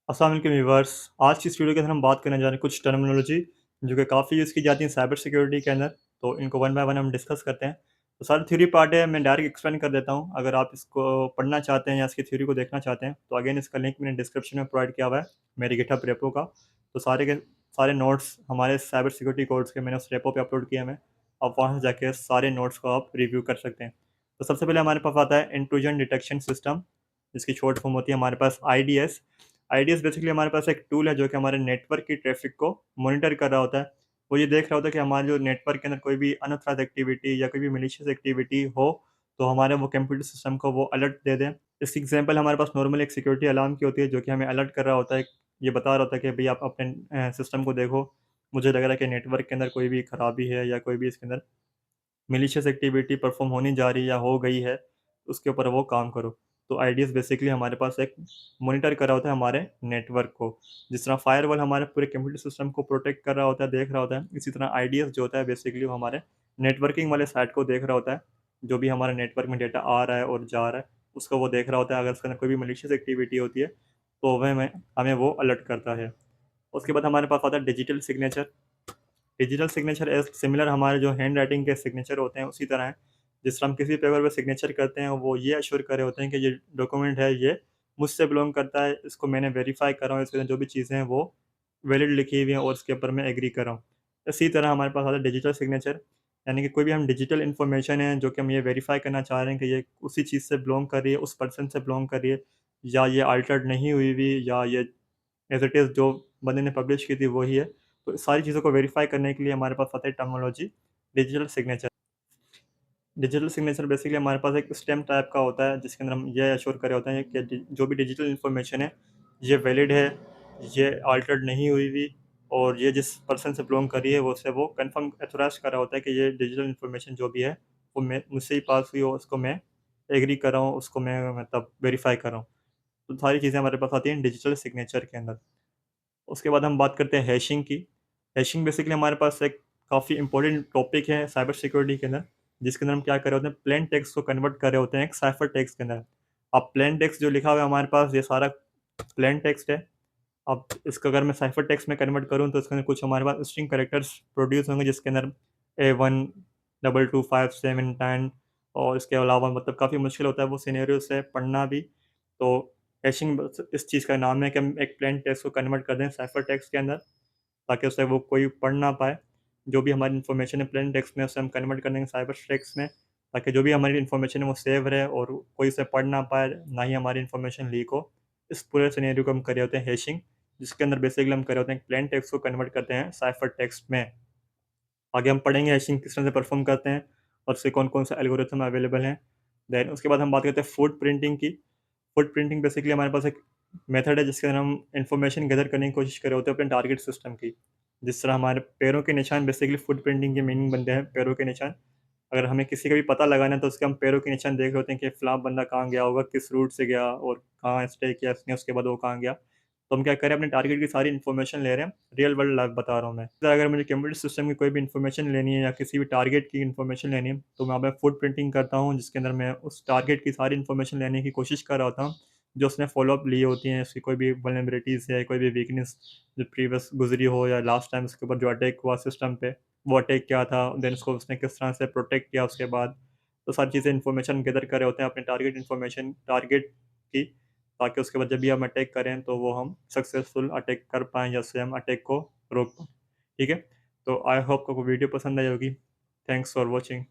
अस्सलाम वालेकुम व्यूअर्स। आज की इस वीडियो के अंदर हम बात करने जा रहे हैं कुछ टर्मिनोलॉजी जो कि काफ़ी यूज़ की जाती है साइबर सिक्योरिटी के अंदर। तो इनको वन बाय वन हम डिस्कस करते हैं। तो सारी थ्योरी पार्ट है, मैं डायरेक्ट एक्सप्लेन कर देता हूँ। अगर आप इसको पढ़ना चाहते हैं या इसकी थ्योरी को देखना चाहते हैं तो अगेन इसका लिंक मैंने डिस्क्रिप्शन में प्रोवाइड किया हुआ है मेरी गिटहब रेपो का। तो सारे के सारे नोट्स हमारे साइबर सिक्योरिटी कोर्स के मैंने उस रेपो पे अपलोड किए हैं। आप वहाँ से जाके सारे नोट्स को आप रिव्यू कर सकते हैं। तो सबसे पहले हमारे पास आता है इंट्रूजन डिटेक्शन सिस्टम, जिसकी शॉर्ट फॉर्म होती है हमारे पास आईडीएस। आईडीएस बेसिकली हमारे पास एक टूल है जो कि हमारे नेटवर्क की ट्रैफिक को मॉनिटर कर रहा होता है। वो ये देख रहा होता है कि हमारे जो नेटवर्क के अंदर कोई भी अनऑथराइज्ड एक्टिविटी या कोई भी मैलिशियस एक्टिविटी हो, तो हमारे वो कंप्यूटर सिस्टम को वो अलर्ट दे दें। इसकी एग्जांपल हमारे पास नॉर्मल एक सिक्योरिटी अलार्म की होती है जो कि हमें अलर्ट कर रहा होता है। ये बता रहा होता है कि भई आप अपने सिस्टम को देखो, मुझे लग रहा है कि नेटवर्क के अंदर कोई भी खराबी है या कोई भी इसके अंदर मैलिशियस एक्टिविटी परफॉर्म होने जा रही है या हो गई है, उसके ऊपर वो काम करो। तो आईडीएस बेसिकली हमारे पास एक मॉनिटर कर रहा होता है हमारे नेटवर्क को। जिस तरह फायरवॉल हमारे पूरे कंप्यूटर सिस्टम को प्रोटेक्ट कर रहा होता है, देख रहा होता है, इसी तरह आईडीएस जो होता है बेसिकली वो हमारे नेटवर्किंग वाले साइट को देख रहा होता है। जो भी हमारे नेटवर्क में डेटा आ रहा है और जा रहा है, उसको वो देख रहा होता है। अगर उसके अंदर कोई भी मैलिशियस एक्टिविटी होती है, तो वह हमें हमें वो अलर्ट करता है। उसके बाद हमारे पास आता है digital signature. Digital signature as similar हमारे जो हैंड राइटिंग के सिग्नेचर होते हैं उसी तरह है। जिस तरह हम किसी पेपर पे सिग्नेचर करते हैं, वो ये एश्योर कर रहे होते हैं कि ये डॉक्यूमेंट है, ये मुझसे बिलॉन्ग करता है, इसको मैंने वेरीफ़ाई करा हूँ, इसके अंदर जो भी चीज़ें हैं वो वैलिड लिखी हुई हैं और उसके ऊपर मैं एग्री कर रहा हूँ। इसी तरह हमारे पास आता है डिजिटल सिग्नेचर, यानी कि कोई भी हम डिजिटल इन्फॉर्मेशन है जो कि हम ये वेरीफ़ाई करना चाह रहे हैं कि ये उसी चीज़ से बिलॉन्ग कर रही है, उस पर्सन से बिलॉन्ग कर रही है, या ये अल्टर्ड नहीं हुई हुई, या ये एज़ इट इज़ जो बंदे ने पब्लिश की थी वही है। तो सारी चीज़ों को वेरीफ़ाई करने के लिए हमारे पास आता है terminology digital signature. Digital signature basically हमारे पास एक स्टैम्प टाइप का होता है जिसके अंदर हम ये एश्योर कर रहे होते हैं कि जो भी डिजिटल इन्फॉर्मेशन है, ये वैलिड है, ये अल्टर्ड नहीं हुई हुई, और ये जिस पर्सन से बिलॉन्ग कर रही है वो उससे वो कन्फर्म एथोराइज़ कर रहा होता है कि ये डिजिटल इन्फॉर्मेशन जो भी है वो मैं मुझसे ही पास हुई, और उसको मैं एग्री कर रहा हूँ, उसको मैं मतलब वेरीफ़ाई कर रहा हूँ। तो सारी चीज़ें हमारे पास आती हैं डिजिटल सिग्नेचर के अंदर। उसके बाद हम बात करते हैं हैशिंग की। हैशिंग बेसिकली हमारे पास एक काफ़ी इम्पोर्टेंट टॉपिक है साइबर सिक्योरिटी के अंदर, जिसके अंदर हम क्या कर रहे होते हैं, प्लेन टेक्स्ट को कन्वर्ट कर रहे होते हैं एक साइफर टेक्स्ट के अंदर। अब प्लेन टेक्स्ट जो लिखा हुआ है हमारे पास, ये सारा प्लेन टेक्स्ट है। अब इसको अगर मैं साइफर टेक्स्ट में कन्वर्ट करूँ तो इसके अंदर कुछ हमारे पास स्ट्रिंग कैरेक्टर्स प्रोड्यूस होंगे, जिसके अंदर A1 डबल 2 5 7 10, और इसके अलावा मतलब काफ़ी मुश्किल होता है वो सिनेरियो से पढ़ना भी। तो हैशिंग बस इस चीज़ का नाम है कि हम एक प्लेन टेक्स्ट को कन्वर्ट कर दें साइफर टेक्स्ट के अंदर, ताकि उसे वो कोई पढ़ ना पाए। जो भी हमारी इन्फॉर्मेशन है प्लेन टेक्स्ट में, उसे हम कन्वर्ट कर देंगे साइबर टेक्स्ट में, ताकि जो भी हमारी इन्फॉर्मेशन है वो सेव रहे और कोई उसे पढ़ ना पाए, ना ही हमारी इन्फॉर्मेशन लीक हो। इस पूरे सिनेरियो को हम कर रहे होते हैं हैशिंग, जिसके अंदर बेसिकली हम कर रहे होते हैं प्लेन टेक्स्ट को कन्वर्ट करते हैं साइफर टेक्स्ट में। आगे हम पढ़ेंगे हैशिंग किस तरह से परफॉर्म करते हैं और उससे कौन-कौन से एल्गोरिथम अवेलेबल हैं। देन उसके बाद हम बात करते हैं फुट प्रिंटिंग की। फुट प्रिंटिंग बेसिकली हमारे पास एक मेथड है जिसके अंदर हम इन्फॉर्मेशन गैदर करने की कोशिश कर रहे होते हैं अपने टारगेट सिस्टम की। जिस तरह हमारे पैरों के निशान बेसिकली फुट प्रिंटिंग के मीनिंग बनते हैं, पैरों के निशान। अगर हमें किसी का भी पता लगाना है तो उसके हम पैरों के निशान देख रहे होते हैं कि फलाँ बंदा कहाँ गया होगा, किस रूट से गया और कहाँ स्टे किया इसने, उसके बाद वो कहाँ गया। तो हम क्या करें, अपने टारगेट की सारी इन्फॉर्मेशन ले रहे हैं, रियल वर्ल्ड लाइफ बता रहा हूँ मैं। तो अगर मुझे कंप्यूटर सिस्टम की कोई भी इन्फॉर्मेशन लेनी है या किसी भी टारगेट की इन्फॉर्मेशन लेनी है, तो मैं वहाँ पे फुट प्रिंटिंग करता हूँ, जिसके अंदर मैं उस टारगेट की सारी इन्फॉर्मेशन लेने की कोशिश कर रहा होता हूँ, जो उसने फ़ॉलो अप ली होती हैं, उसकी कोई भी वल्नरेबिलिटीज़ है, कोई भी वीकनेस जो प्रीवियस गुज़री हो, या लास्ट टाइम उसके ऊपर जो अटैक हुआ सिस्टम पे, वो अटैक क्या था, देन उसको उसने किस तरह से प्रोटेक्ट किया उसके बाद। तो सारी चीज़ें इन्फॉर्मेशन गैदर कर रहे होते हैं अपने टारगेट की, ताकि उसके बाद जब भी हम अटैक करें तो वो हम सक्सेसफुल अटैक कर पाएँ या उससे हम अटैक को रोक पाएँ। ठीक है? तो आई होप आपको वीडियो पसंद आई होगी। Thanks for watching.